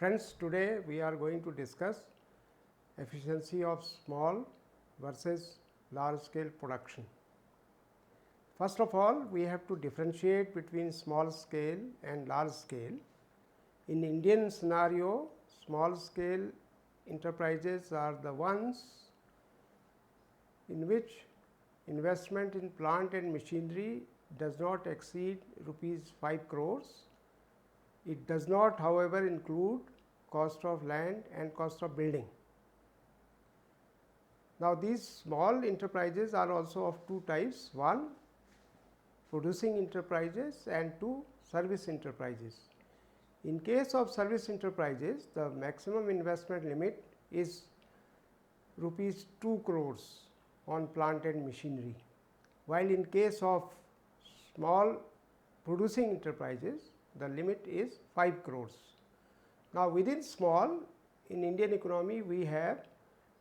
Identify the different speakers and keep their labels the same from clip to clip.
Speaker 1: Friends, today we are going to discuss efficiency of small versus large scale production. First of all, we have to differentiate between small scale and large scale. In Indian scenario, small scale enterprises are the ones in which investment in plant and machinery does not exceed rupees 5 crores. It does not, however, include cost of land and cost of building. Now, these small enterprises are also of two types: one, producing enterprises, and two, service enterprises. In case of service enterprises, the maximum investment limit is rupees 2 crores on plant and machinery, while in case of small producing enterprises, the limit is 5 crores. Now, within small, in Indian economy, we have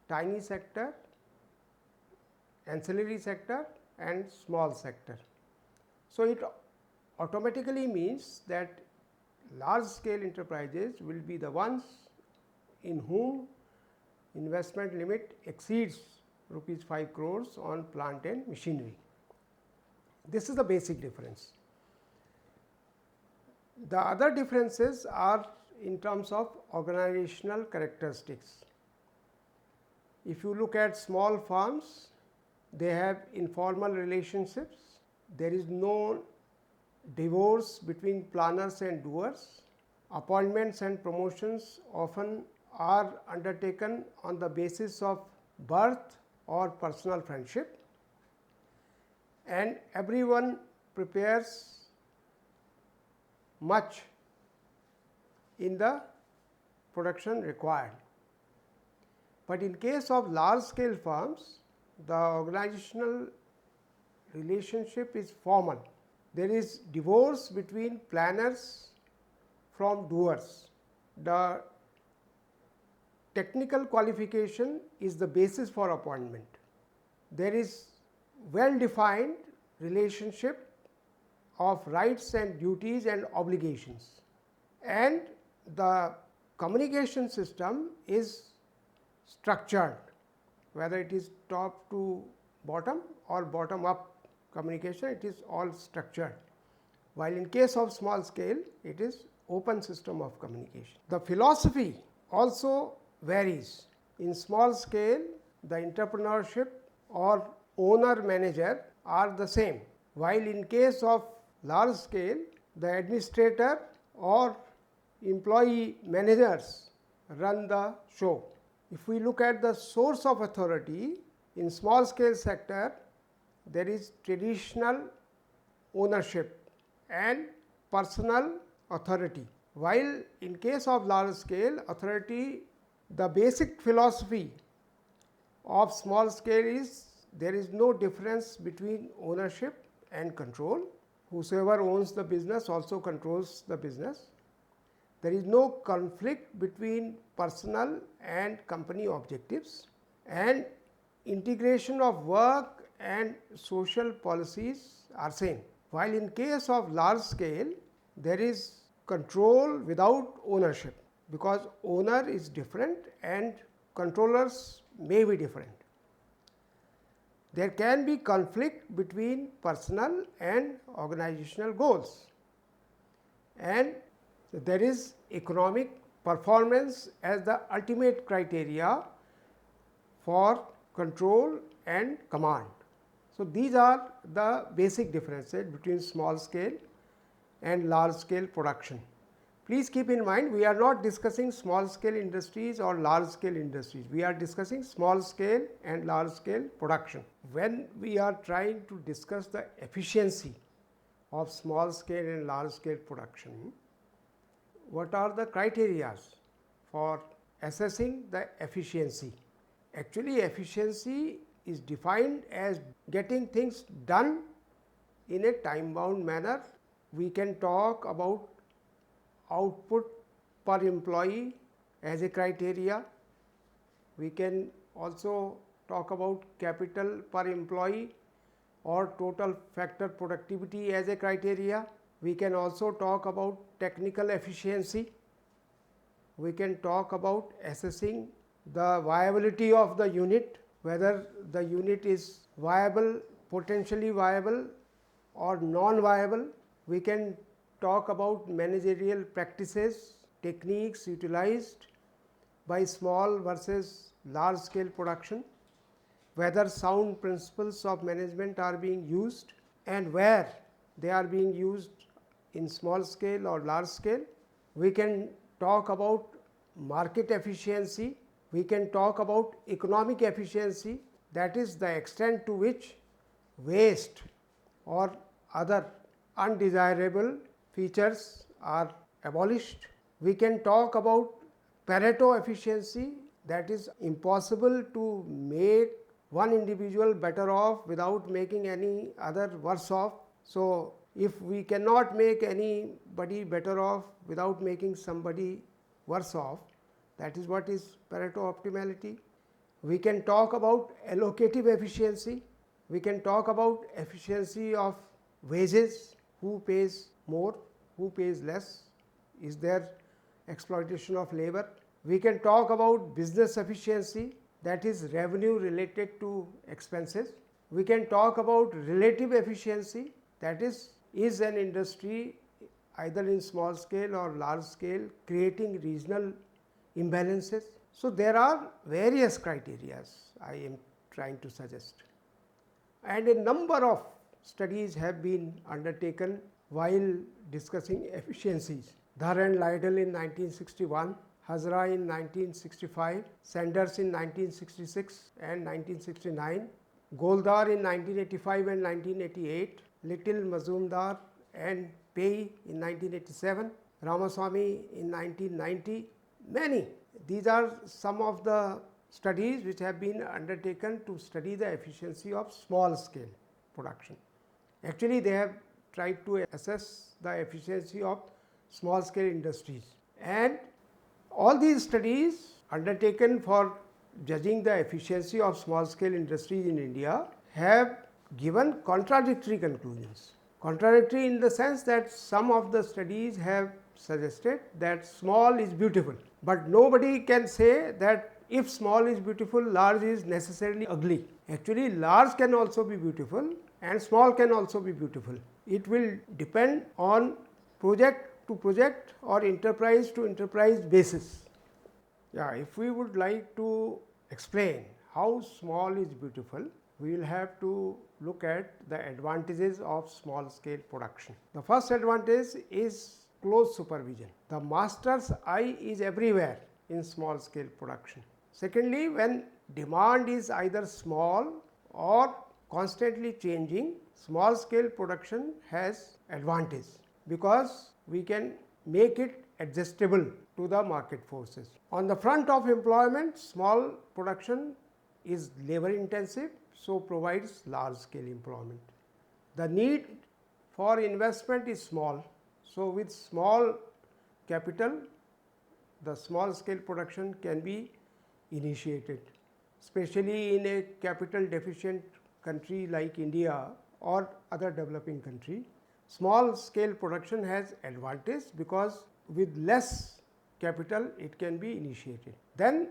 Speaker 1: tiny sector, ancillary sector and small sector. So, it automatically means that large scale enterprises will be the ones in whom investment limit exceeds rupees 5 crores on plant and machinery. This is the basic difference. The other differences are in terms of organizational characteristics. If you look at small firms, they have informal relationships. There is no divorce between planners and doers. Appointments and promotions often are undertaken on the basis of birth or personal friendship, and everyone prepares much in the production required. But in case of large scale firms, the organizational relationship is formal. There is divorce between planners from doers. The technical qualification is the basis for appointment. There is well defined relationship of rights and duties and obligations, and the communication system is structured, whether it is top to bottom or bottom up communication, it is all structured, while in case of small scale it is open system of communication. The philosophy also varies. In small scale, the entrepreneurship or owner manager are the same, while in case of large scale, the administrator or employee managers run the show. If we look at the source of authority, in small scale sector, there is traditional ownership and personal authority, while in case of large scale authority, the basic philosophy of small scale is there is no difference between ownership and control. Whosoever owns the business also controls the business. There is no conflict between personal and company objectives, and integration of work and social policies are same. While in case of large scale, there is control without ownership, because owner is different and controllers may be different. There can be conflict between personal and organizational goals, and there is economic performance as the ultimate criteria for control and command. So, these are the basic differences between small scale and large scale production. Please keep in mind, we are not discussing small scale industries or large scale industries. We are discussing small scale and large scale production. When we are trying to discuss the efficiency of small scale and large scale production, what are the criteria for assessing the efficiency? Actually, efficiency is defined as getting things done in a time bound manner. We can talk about output per employee as a criteria. We can also talk about capital per employee or total factor productivity as a criteria. We can also talk about technical efficiency. we can talk about assessing the viability of the unit, whether the unit is viable, potentially viable or non-viable. We can talk about managerial practices, techniques utilized by small versus large scale production, whether sound principles of management are being used and where they are being used in small scale or large scale. We can talk about market efficiency, we can talk about economic efficiency, that is the extent to which waste or other undesirable features are abolished. We can talk about Pareto efficiency, that is impossible to make one individual better off without making any other worse off. So, if we cannot make anybody better off without making somebody worse off, that is what is Pareto optimality. We can talk about allocative efficiency, we can talk about efficiency of wages, who pays more, who pays less, is there exploitation of labor. We can talk about business efficiency, that is revenue related to expenses. We can talk about relative efficiency, that is an industry either in small scale or large scale creating regional imbalances. So, there are various criteria I am trying to suggest, and a number of studies have been undertaken while discussing efficiencies. Dhar and Lydell in 1961, Hazra in 1965, Sanders in 1966 and 1969, Goldar in 1985 and 1988, Little, Mazumdar and Pei in 1987, Ramaswamy in 1990, many. These are some of the studies which have been undertaken to study the efficiency of small scale production. Actually, they have tried to assess the efficiency of small scale industries, and all these studies undertaken for judging the efficiency of small scale industries in India have given contradictory conclusions. Contradictory in the sense that some of the studies have suggested that small is beautiful, but nobody can say that if small is beautiful, large is necessarily ugly. Actually, large can also be beautiful and small can also be beautiful. It will depend on project to project or enterprise to enterprise basis. Yeah, if we would like to explain how small is beautiful, we will have to look at the advantages of small scale production. The first advantage is close supervision. The master's eye is everywhere in small scale production. Secondly, when demand is either small or constantly changing, small scale production has advantage because we can make it adjustable to the market forces. On the front of employment, small production is labor intensive, so provides large scale employment. The need for investment is small, so with small capital, the small scale production can be initiated, especially in a capital deficient country like India or other developing country. Small scale production has advantage because with less capital it can be initiated. Then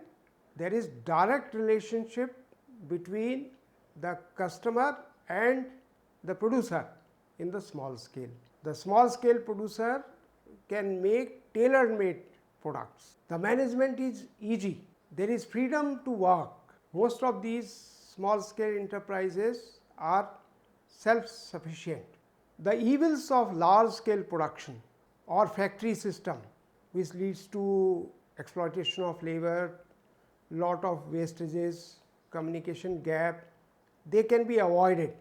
Speaker 1: there is direct relationship between the customer and the producer in the small scale. The small scale producer can make tailor-made products. The management is easy. There is freedom to work. Most of these small scale enterprises are self-sufficient. The evils of large scale production or factory system, which leads to exploitation of labor, lot of wastages, communication gap, they can be avoided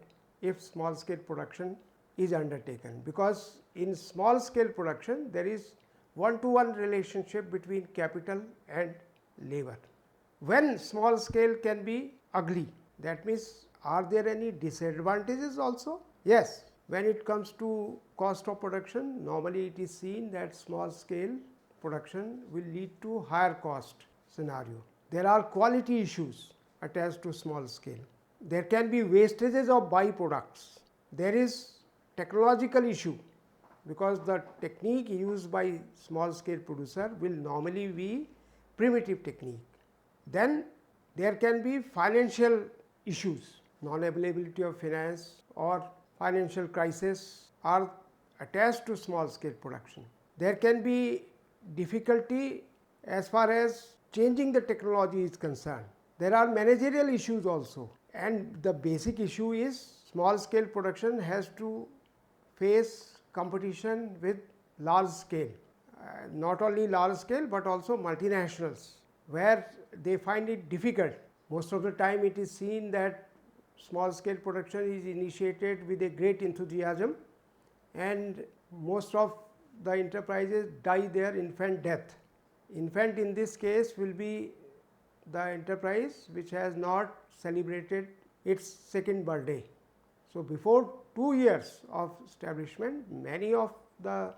Speaker 1: if small scale production is undertaken, because in small scale production there is one-to-one relationship between capital and labor. When small scale can be ugly, that means are there any disadvantages also? Yes, when it comes to cost of production, normally it is seen that small scale production will lead to higher cost scenario. There are quality issues attached to small scale. There can be wastages of byproducts. There is technological issue. because the technique used by small scale producer will normally be primitive technique. Then there can be financial issues, non-availability of finance or financial crisis are attached to small scale production. There can be difficulty as far as changing the technology is concerned. There are managerial issues also, and the basic issue is small scale production has to face competition with large scale, not only large scale but also multinationals, where they find it difficult. Most of the time it is seen that small scale production is initiated with a great enthusiasm, and most of the enterprises die their infant death. Infant in this case will be the enterprise which has not celebrated its second birthday. So, before 2 years of establishment, many of the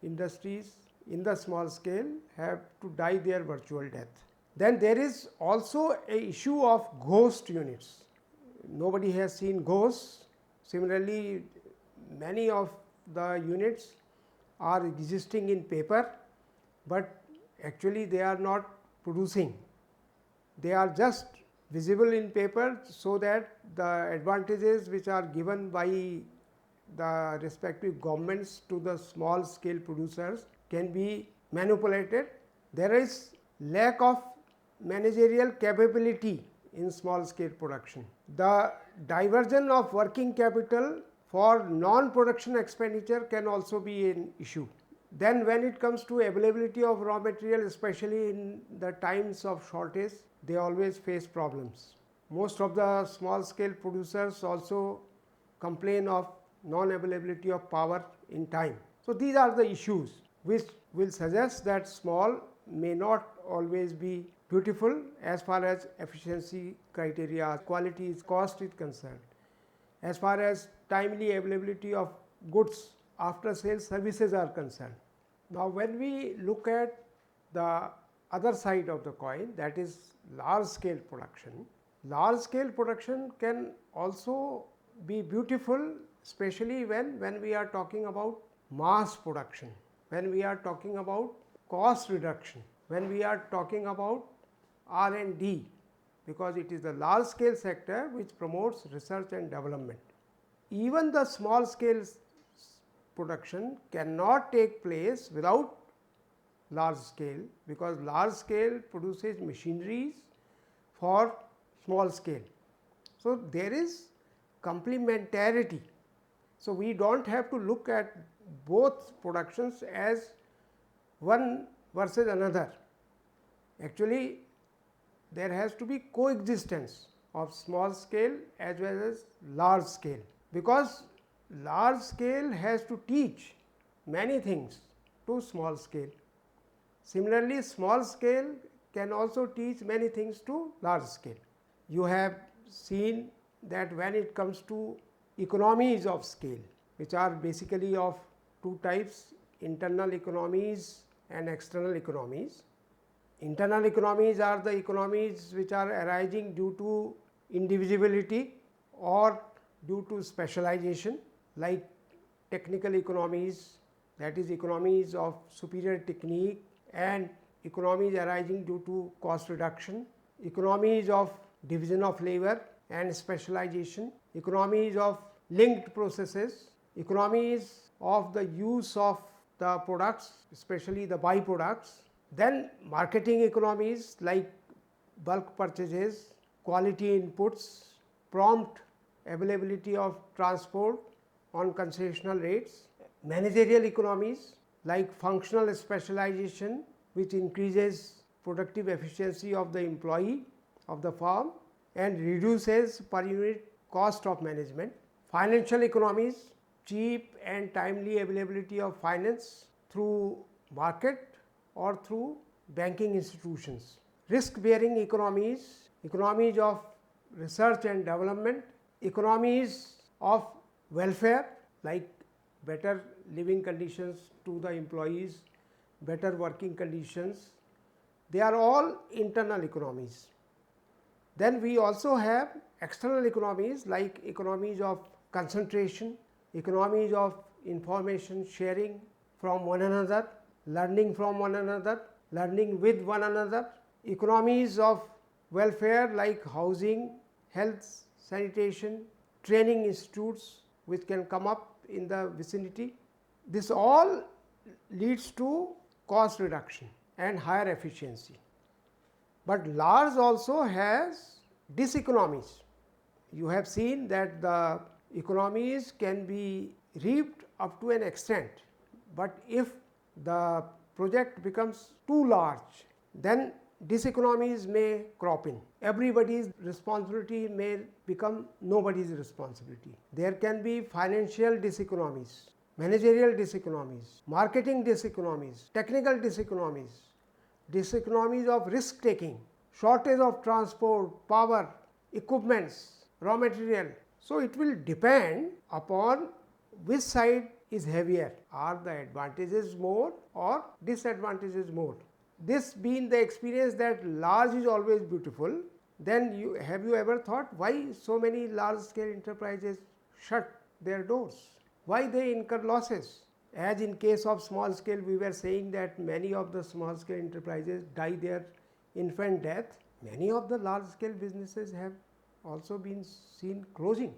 Speaker 1: industries in the small scale have to die their virtual death. Then there is also a issue of ghost units. Nobody has seen ghosts. Similarly, many of the units are existing in paper, but actually they are not producing. They are just visible in paper, so that the advantages which are given by the respective governments to the small scale producers can be manipulated. There is lack of managerial capability in small scale production. The diversion of working capital for non-production expenditure can also be an issue. Then when it comes to availability of raw material, especially in the times of shortage, they always face problems. Most of the small scale producers also complain of non-availability of power in time. So, these are the issues which will suggest that small may not always be beautiful as far as efficiency criteria, quality, cost is concerned. As far as timely availability of goods, after sales services are concerned. Now, when we look at the other side of the coin, that is large scale production, large scale production can also be beautiful, especially when we are talking about mass production, when we are talking about cost reduction, when we are talking about R&D, because it is the large scale sector which promotes research and development. Even the small scale production cannot take place without large scale, because large scale produces machineries for small scale. So, there is complementarity. So, we do not have to look at both productions as one versus another. Actually, there has to be coexistence of small scale as well as large scale, because large scale has to teach many things to small scale. Similarly, small scale can also teach many things to large scale. You have seen that when it comes to economies of scale, which are basically of two types, internal economies and external economies. Internal economies are the economies which are arising due to indivisibility or due to specialization, like technical economies, that is economies of superior technique, and economies arising due to cost reduction, economies of division of labor and specialization, economies of linked processes, economies of the use of the products, especially the byproducts. Then marketing economies like bulk purchases, quality inputs, prompt availability of transport on concessional rates, managerial economies like functional specialization, which increases productive efficiency of the employee of the firm and reduces per unit cost of management, financial economies, cheap and timely availability of finance through market or through banking institutions, risk bearing economies, economies of research and development, economies of welfare like better living conditions to the employees, better working conditions. They are all internal economies. Then we also have external economies like economies of concentration, economies of information sharing from one another, learning from one another, learning with one another, economies of welfare like housing, health, sanitation, training institutes which can come up in the vicinity. This all leads to cost reduction and higher efficiency. But large also has diseconomies. You have seen that the economies can be reaped up to an extent, but if the project becomes too large, then diseconomies may crop in. Everybody's responsibility may become nobody's responsibility. There can be financial diseconomies, managerial diseconomies, marketing diseconomies, technical diseconomies, diseconomies of risk taking, shortage of transport, power, equipments, raw material. So, it will depend upon which side is heavier. Are the advantages more or disadvantages more? This being the experience that large is always beautiful, then have you ever thought why so many large scale enterprises shut their doors? Why they incur losses? As in case of small scale, we were saying that many of the small scale enterprises die their infant death. Many of the large scale businesses have also been seen closing.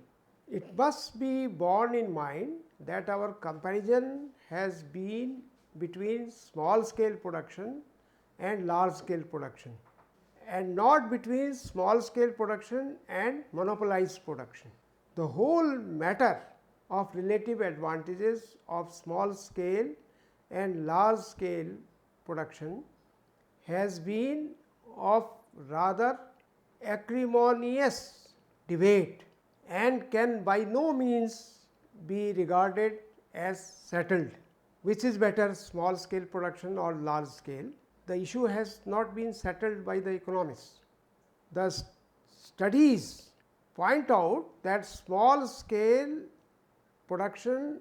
Speaker 1: It must be borne in mind that our comparison has been between small scale production and large scale production, and not between small scale production and monopolized production. The whole matter of relative advantages of small scale and large scale production has been of rather acrimonious debate and can by no means be regarded as settled. Which is better, small scale production or large scale? The issue has not been settled by the economists. The studies point out that small scale production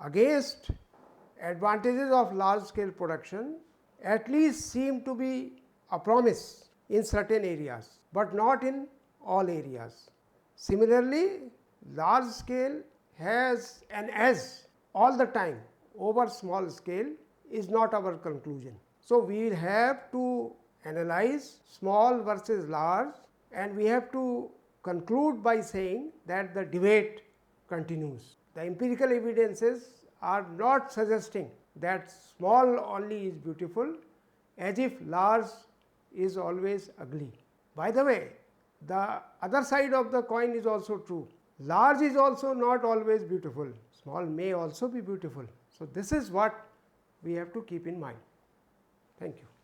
Speaker 1: against advantages of large scale production at least seem to be a promise in certain areas, but not in all areas. Similarly, large scale has an edge all the time over small scale is not our conclusion. So, we will have to analyze small versus large, and we have to conclude by saying that the debate continues. The empirical evidences are not suggesting that small only is beautiful, as if large is always ugly. By the way, the other side of the coin is also true. Large is also not always beautiful, small may also be beautiful. So, this is what we have to keep in mind. Thank you.